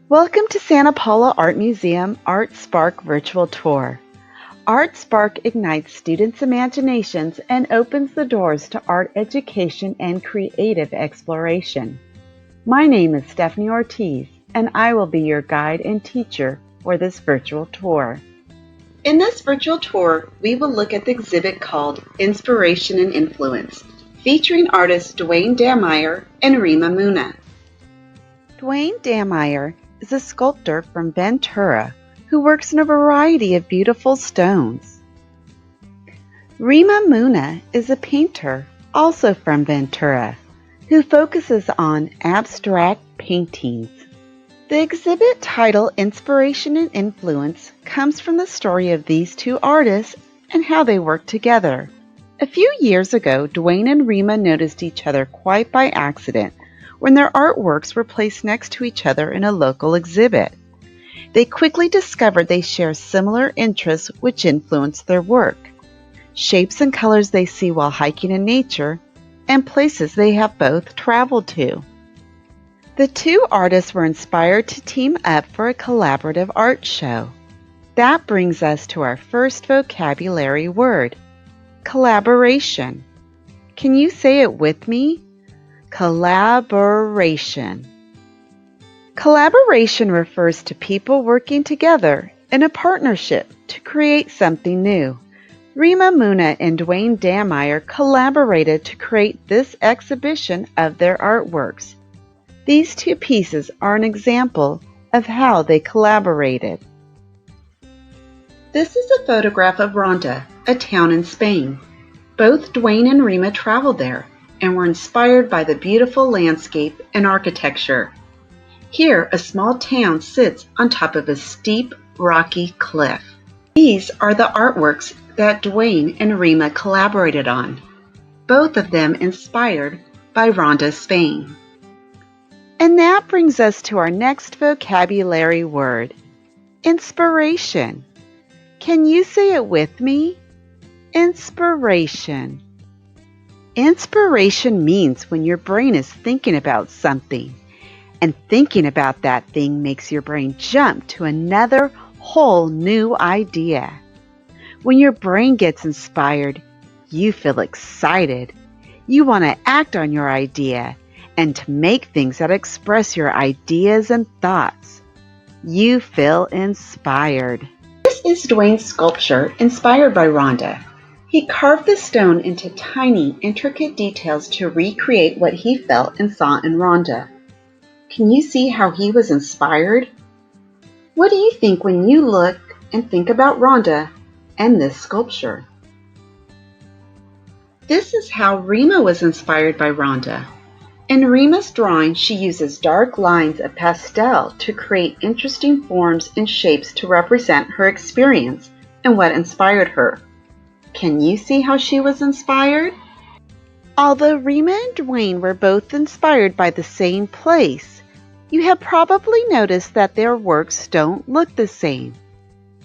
Welcome to Santa Paula Art Museum ArtSpark Virtual Tour. ArtSpark ignites students' imaginations and opens the doors to art education and creative exploration. My name is Stephanie Ortiz, and I will be your guide and teacher for this virtual tour. In this virtual tour, we will look at the exhibit called Inspiration and Influence, featuring artists Dwayne Dameyer and Rima Muna. Dwayne Dameyer is a sculptor from Ventura who works in a variety of beautiful stones. Rima Muna is a painter, also from Ventura, who focuses on abstract paintings. The exhibit title Inspiration and Influence comes from the story of these two artists and how they work together. A few years ago, Dwayne and Rima noticed each other quite by accident when their artworks were placed next to each other in a local exhibit. They quickly discovered they share similar interests which influence their work, shapes and colors they see while hiking in nature, and places they have both traveled to. The two artists were inspired to team up for a collaborative art show. That brings us to our first vocabulary word, collaboration. Can you say it with me? Collaboration. Collaboration refers to people working together in a partnership to create something new. Rima Muna and Dwayne Dameyer collaborated to create this exhibition of their artworks. These two pieces are an example of how they collaborated. This is a photograph of Ronda, a town in Spain. Both Dwayne and Rima traveled there and were inspired by the beautiful landscape and architecture. Here, a small town sits on top of a steep, rocky cliff. These are the artworks that Dwayne and Rima collaborated on, both of them inspired by Ronda, Spain. And that brings us to our next vocabulary word, inspiration. Can you say it with me? Inspiration. Inspiration means when your brain is thinking about something, and thinking about that thing makes your brain jump to another whole new idea. When your brain gets inspired, you feel excited. You want to act on your idea and to make things that express your ideas and thoughts. You feel inspired. This is Dwayne's sculpture inspired by Ronda. He carved the stone into tiny, intricate details to recreate what he felt and saw in Ronda. Can you see how he was inspired? What do you think when you look and think about Ronda and this sculpture? This is how Rima was inspired by Ronda. In Rima's drawing, she uses dark lines of pastel to create interesting forms and shapes to represent her experience and what inspired her. Can you see how she was inspired? Although Rima and Dwayne were both inspired by the same place, you have probably noticed that their works don't look the same.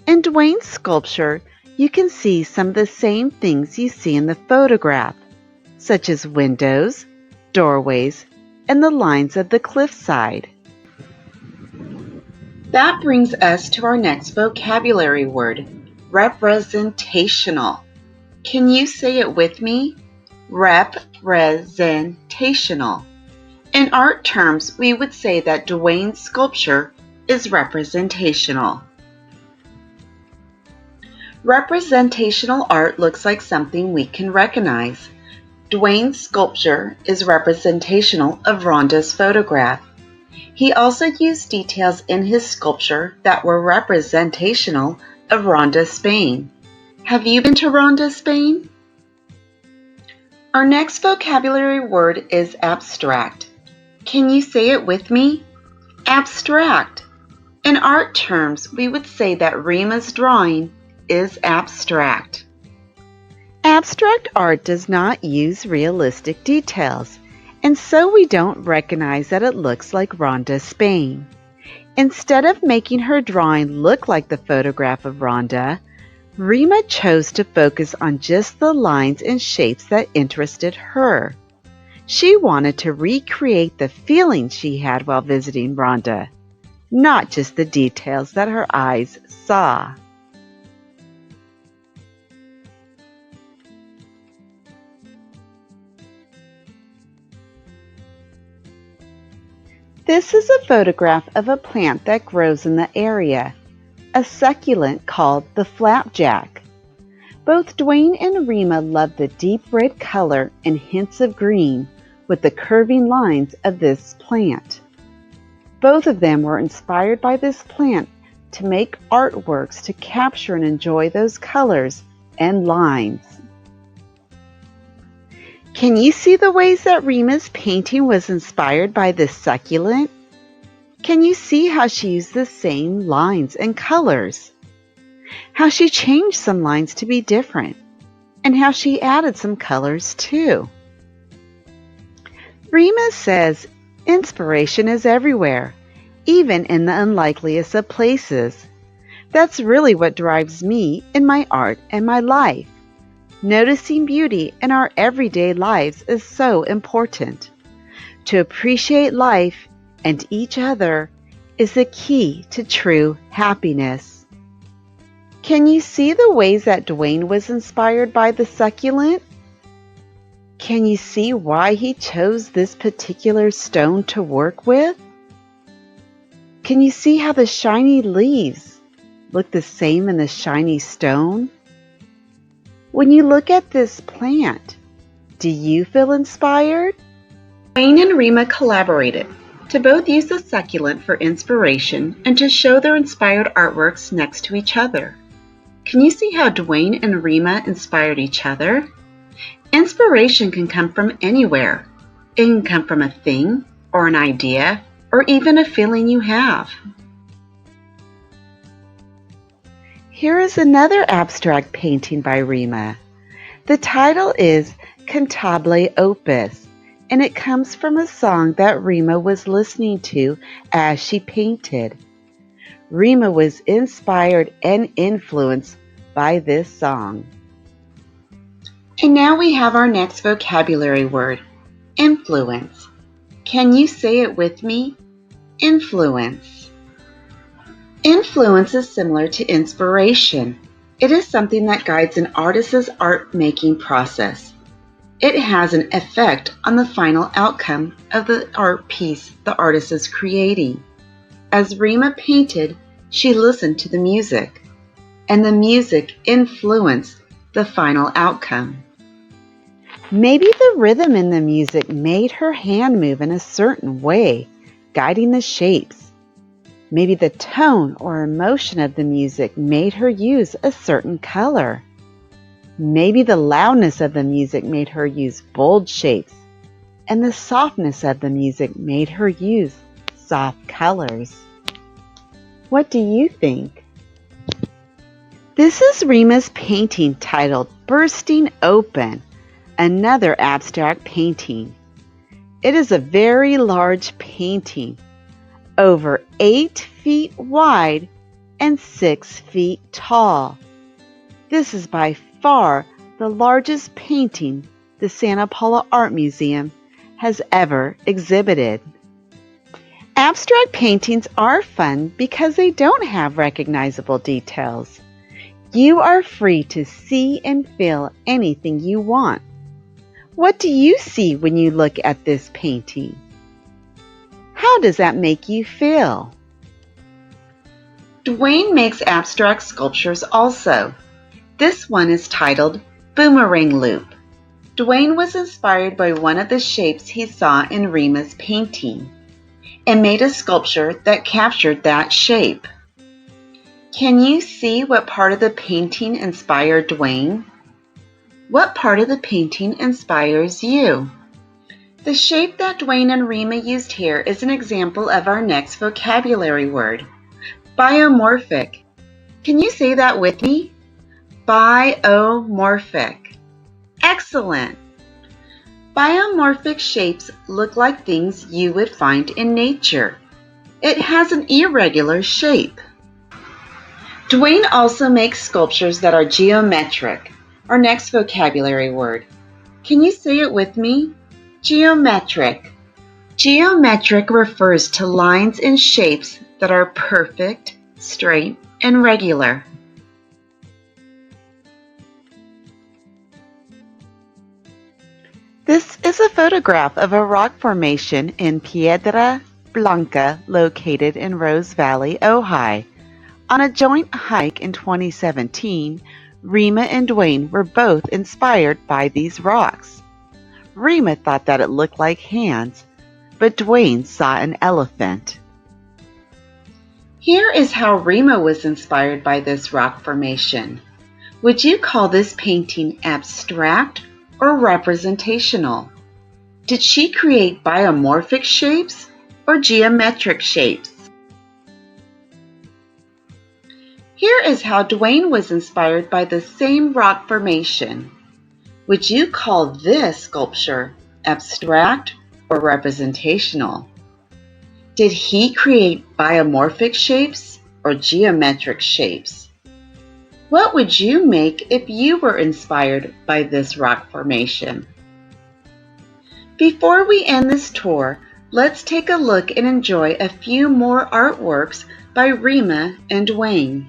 In Dwayne's sculpture, you can see some of the same things you see in the photograph, such as windows, doorways, and the lines of the cliffside. That brings us to our next vocabulary word, representational. Can you say it with me? Representational. In art terms, we would say that Dwayne's sculpture is representational. Representational art looks like something we can recognize. Dwayne's sculpture is representational of Ronda's photograph. He also used details in his sculpture that were representational of Ronda, Spain. Have you been to Ronda, Spain? Our next vocabulary word is abstract. Can you say it with me? Abstract. In art terms, we would say that Rima's drawing is abstract. Abstract art does not use realistic details, and so we don't recognize that it looks like Ronda, Spain. Instead of making her drawing look like the photograph of Ronda, Rima chose to focus on just the lines and shapes that interested her. She wanted to recreate the feeling she had while visiting Ronda. not just the details that her eyes saw. This is a photograph of a plant that grows in the area, a succulent called the flapjack. Both Dwayne and Rima love the deep red color and hints of green with the curving lines of this plant. Both of them were inspired by this plant to make artworks to capture and enjoy those colors and lines. Can you see the ways that Rima's painting was inspired by this succulent? Can you see how she used the same lines and colors? How she changed some lines to be different, and how she added some colors too. Rima says, inspiration is everywhere, even in the unlikeliest of places. That's really what drives me in my art and my life. Noticing beauty in our everyday lives is so important. To appreciate life and each other is the key to true happiness. Can you see the ways that Dwayne was inspired by the succulent? Can you see why he chose this particular stone to work with? Can you see how the shiny leaves look the same in the shiny stone? When you look at this plant, do you feel inspired? Dwayne and Rima collaborated to both use the succulent for inspiration and to show their inspired artworks next to each other. Can you see how Dwayne and Rima inspired each other? Inspiration can come from anywhere. It can come from a thing or an idea or even a feeling you have. Here is another abstract painting by Rima. The title is Cantabile Opus, and it comes from a song that Rima was listening to as she painted. Rima was inspired and influenced by this song. And now we have our next vocabulary word, influence. Can you say it with me? Influence. Influence is similar to inspiration. It is something that guides an artist's art-making process. It has an effect on the final outcome of the art piece the artist is creating. As Rima painted, she listened to the music, and the music influenced the final outcome. Maybe the rhythm in the music made her hand move in a certain way, guiding the shapes. Maybe the tone or emotion of the music made her use a certain color. Maybe the loudness of the music made her use bold shapes, and the softness of the music made her use soft colors. What do you think? This is Rima's painting titled Bursting Open, another abstract painting. It is a very large painting, over 8 feet wide and 6 feet tall. This is by far the largest painting the Santa Paula Art Museum has ever exhibited. Abstract paintings are fun because they don't have recognizable details. You are free to see and feel anything you want. What do you see when you look at this painting? How does that make you feel? Dwayne makes abstract sculptures also. This one is titled Boomerang Loop. Dwayne was inspired by one of the shapes he saw in Rima's painting and made a sculpture that captured that shape. Can you see what part of the painting inspired Dwayne? What part of the painting inspires you? The shape that Dwayne and Rima used here is an example of our next vocabulary word, biomorphic. Can you say that with me? Biomorphic. Excellent. Biomorphic shapes look like things you would find in nature. It has an irregular shape. Dwayne also makes sculptures that are geometric. Our next vocabulary word. Can you say it with me? Geometric. Geometric refers to lines and shapes that are perfect, straight, and regular. This is a photograph of a rock formation in Piedra Blanca located in Rose Valley, Ojai. On a joint hike in 2017, Rima and Dwayne were both inspired by these rocks. Rima thought that it looked like hands, but Dwayne saw an elephant. Here is how Rima was inspired by this rock formation. Would you call this painting abstract or representational? Did she create biomorphic shapes or geometric shapes? Here is how Dwayne was inspired by the same rock formation. Would you call this sculpture abstract or representational? Did he create biomorphic shapes or geometric shapes? What would you make if you were inspired by this rock formation? Before we end this tour, let's take a look and enjoy a few more artworks by Rima and Dwayne.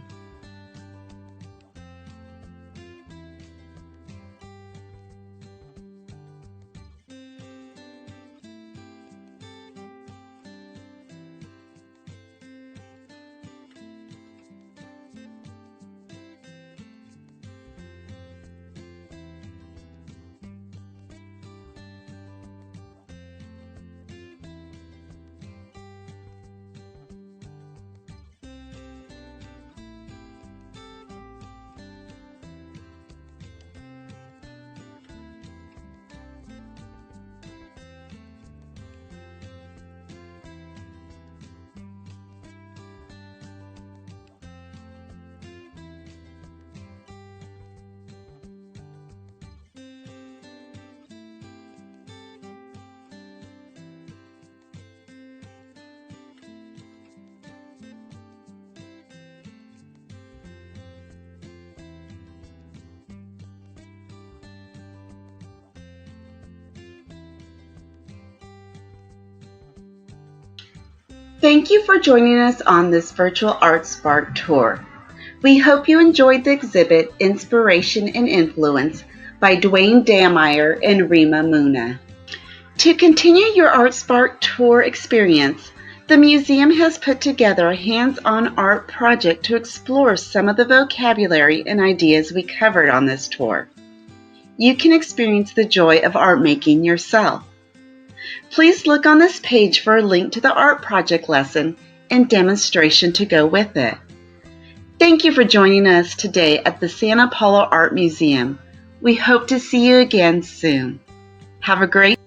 Thank you for joining us on this virtual ArtSpark tour. We hope you enjoyed the exhibit Inspiration and Influence by Dwayne Dameyer and Rima Muna. To continue your ArtSpark tour experience, the museum has put together a hands-on art project to explore some of the vocabulary and ideas we covered on this tour. You can experience the joy of art making yourself. Please look on this page for a link to the art project lesson and demonstration to go with it. Thank you for joining us today at the Santa Paula Art Museum. We hope to see you again soon. Have a great